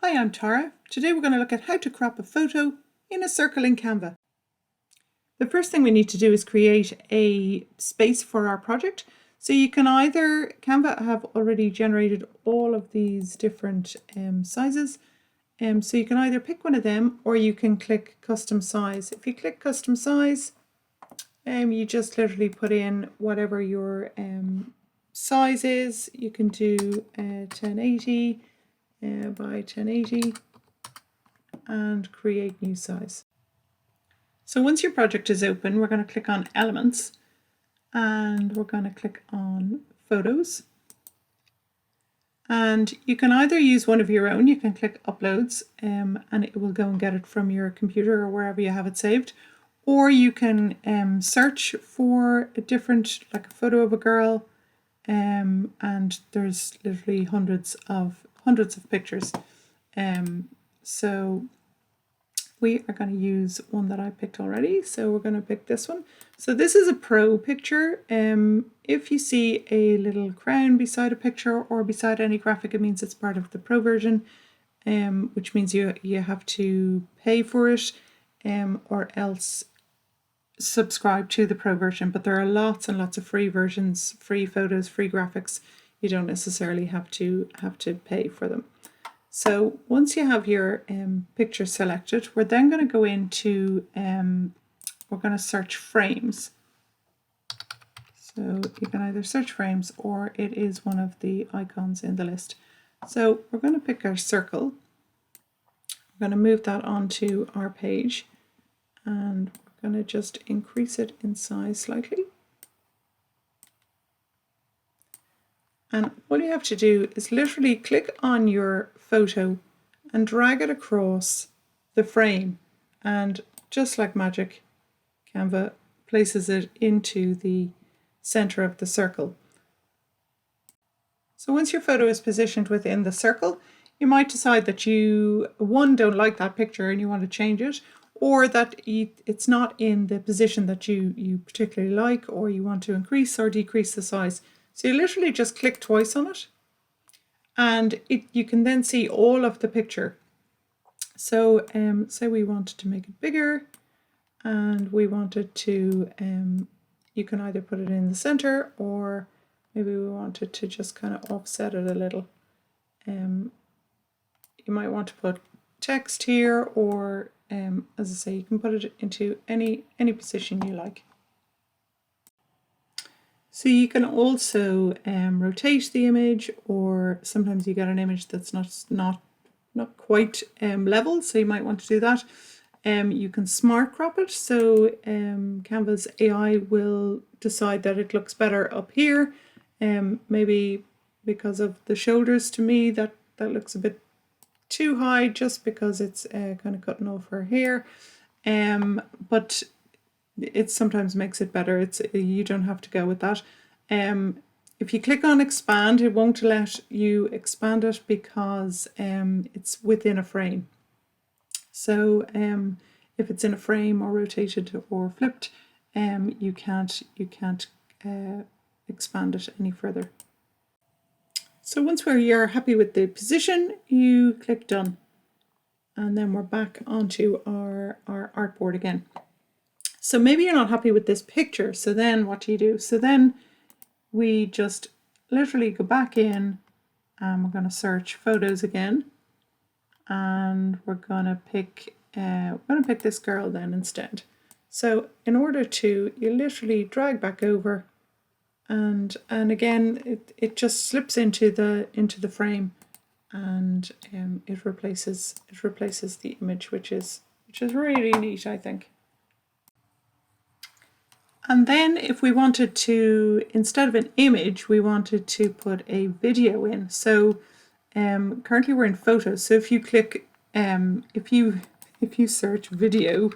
Hi, I'm Tara. Today we're going to look at how to crop a photo in a circle in Canva. The first thing we need to do is create a space for our project. So you can either, Canva have already generated all of these different sizes. So you can either pick one of them or you can click custom size. If you click custom size, you just literally put in whatever your size is. You can do 1080 by 1080 and create new size. So once your project is open, we're going to click on Elements and we're going to click on Photos. And you can either use one of your own, you can click Uploads and it will go and get it from your computer or wherever you have it saved. Or you can search for a different, like a photo of a girl, and there's literally hundreds of pictures. So we are going to use one that I picked already. So we're going to pick this one. So this is a pro picture. If you see a little crown beside a picture or beside any graphic, it means it's part of the pro version, which means you have to pay for it, or else subscribe to the pro version. But there are lots and lots of free versions, free photos, free graphics. You don't necessarily have to pay for them. So once you have your picture selected, we're then going to go into, we're going to search frames. So you can either search frames or it is one of the icons in the list. So we're going to pick our circle. We're going to move that onto our page and we're going to just increase it in size slightly. And all you have to do is literally click on your photo and drag it across the frame. And just like magic, Canva places it into the center of the circle. So once your photo is positioned within the circle, you might decide that you, one, don't like that picture and you want to change it, or that it's not in the position that you particularly like, or you want to increase or decrease the size. So you literally just click twice on it and you can then see all of the picture. So say we wanted to make it bigger and we wanted to, you can either put it in the center or maybe we wanted to just kind of offset it a little. You might want to put text here or as I say, you can put it into any position you like. So you can also rotate the image, or sometimes you get an image that's not quite level, so you might want to do that. You can smart crop it, so Canva's AI will decide that it looks better up here. Maybe because of the shoulders, to me that looks a bit too high just because it's kind of cutting off her hair. But it sometimes makes it better. You don't have to go with that. If you click on expand, it won't let you expand it because it's within a frame. So if it's in a frame or rotated or flipped, you can't expand it any further. So once you're happy with the position, you click done, and then we're back onto our artboard again. So maybe you're not happy with this picture, so then what do you do? So then we just literally go back in and we're going to search photos again, and we're going to pick this girl then instead. So in order to, you literally drag back over and again it just slips into the frame, and it replaces the image, which is really neat, I think. And then if we wanted to, instead of an image, we wanted to put a video in. So currently we're in photos. So if you click, if you search video,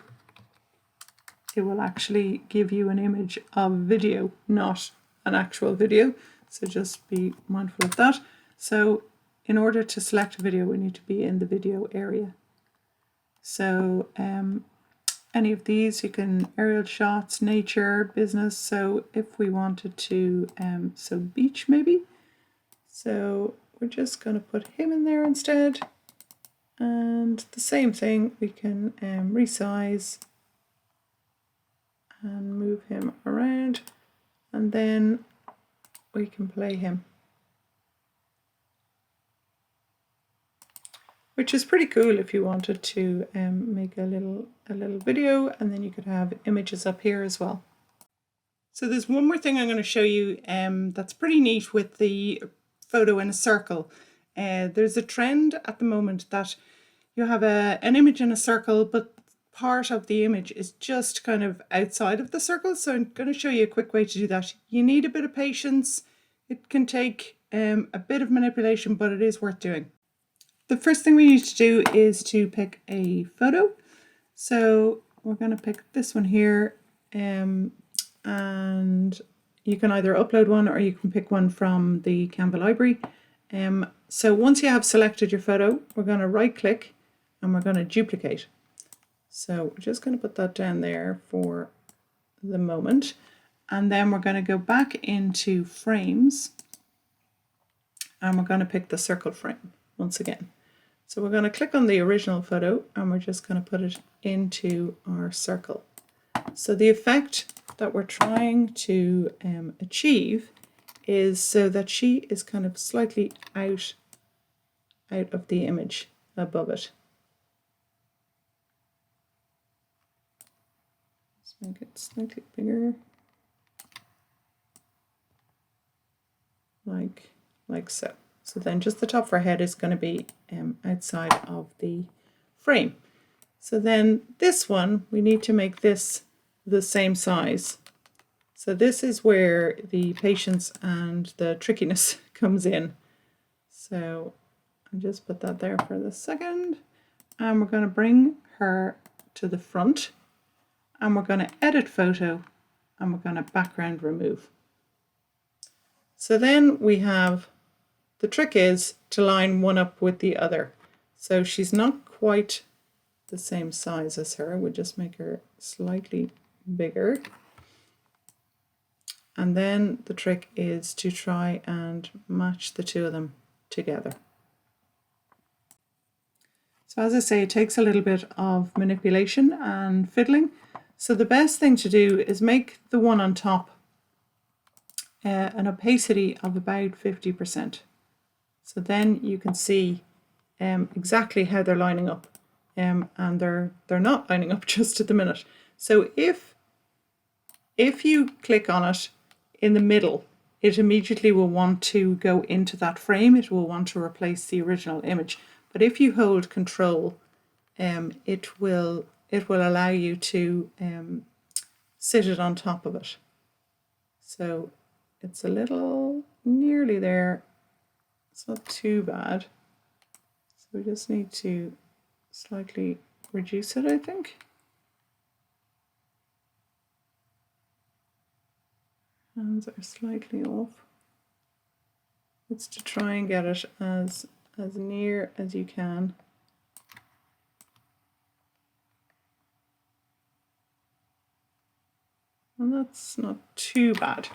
it will actually give you an image of video, not an actual video. So just be mindful of that. So in order to select a video, we need to be in the video area. So any of these, you can aerial shots, nature, business. So if we wanted to, so beach maybe. So we're just going to put him in there instead. And the same thing, we can resize and move him around, and then we can play him, which is pretty cool if you wanted to make a little video, and then you could have images up here as well. So there's one more thing I'm going to show you that's pretty neat with the photo in a circle. There's a trend at the moment that you have an image in a circle, but part of the image is just kind of outside of the circle. So I'm going to show you a quick way to do that. You need a bit of patience. It can take a bit of manipulation, but it is worth doing. The first thing we need to do is to pick a photo. So we're going to pick this one here, and you can either upload one or you can pick one from the Canva library. So once you have selected your photo, we're going to right click and we're going to duplicate. So we're just going to put that down there for the moment, and then we're going to go back into frames and we're going to pick the circle frame once again. So we're going to click on the original photo and we're just going to put it into our circle. So the effect that we're trying to achieve is so that she is kind of slightly out of the image above it. Let's make it slightly bigger, like so. So then just the top of her head is going to be outside of the frame. So then this one, we need to make this the same size. So this is where the patience and the trickiness comes in. So I'll just put that there for the second. And we're going to bring her to the front. And we're going to edit photo. And we're going to background remove. So then we have, the trick is to line one up with the other. So she's not quite the same size as her. We'll just make her slightly bigger. And then the trick is to try and match the two of them together. So as I say, it takes a little bit of manipulation and fiddling. So the best thing to do is make the one on top an opacity of about 50%. So then you can see exactly how they're lining up, and they're not lining up just at the minute. So if you click on it in the middle, it immediately will want to go into that frame. It will want to replace the original image. But if you hold Control, it will allow you to sit it on top of it. So it's a little nearly there. It's not too bad. So we just need to slightly reduce it, I think. Hands are slightly off. It's to try and get it as near as you can. And that's not too bad.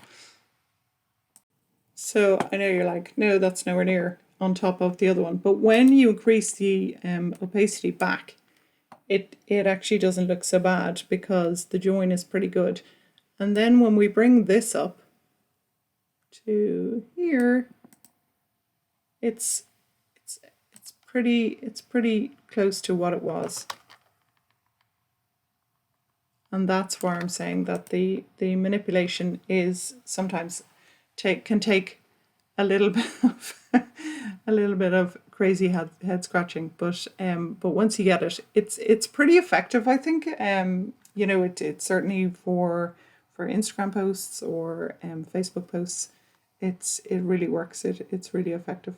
So I know you're like, no, that's nowhere near on top of the other one. But when you increase the opacity back, it actually doesn't look so bad because the join is pretty good. And then when we bring this up to here, it's pretty close to what it was. And that's where I'm saying that the manipulation is sometimes can take a little bit of crazy head scratching, but once you get it, it's pretty effective, I think. You know, it's certainly for Instagram posts or Facebook posts, it really works. It's really effective.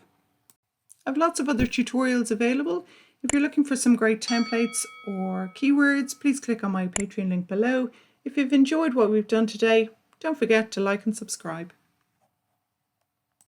I have lots of other tutorials available. If you're looking for some great templates or keywords, please click on my Patreon link below. If you've enjoyed what we've done today, don't forget to like and subscribe.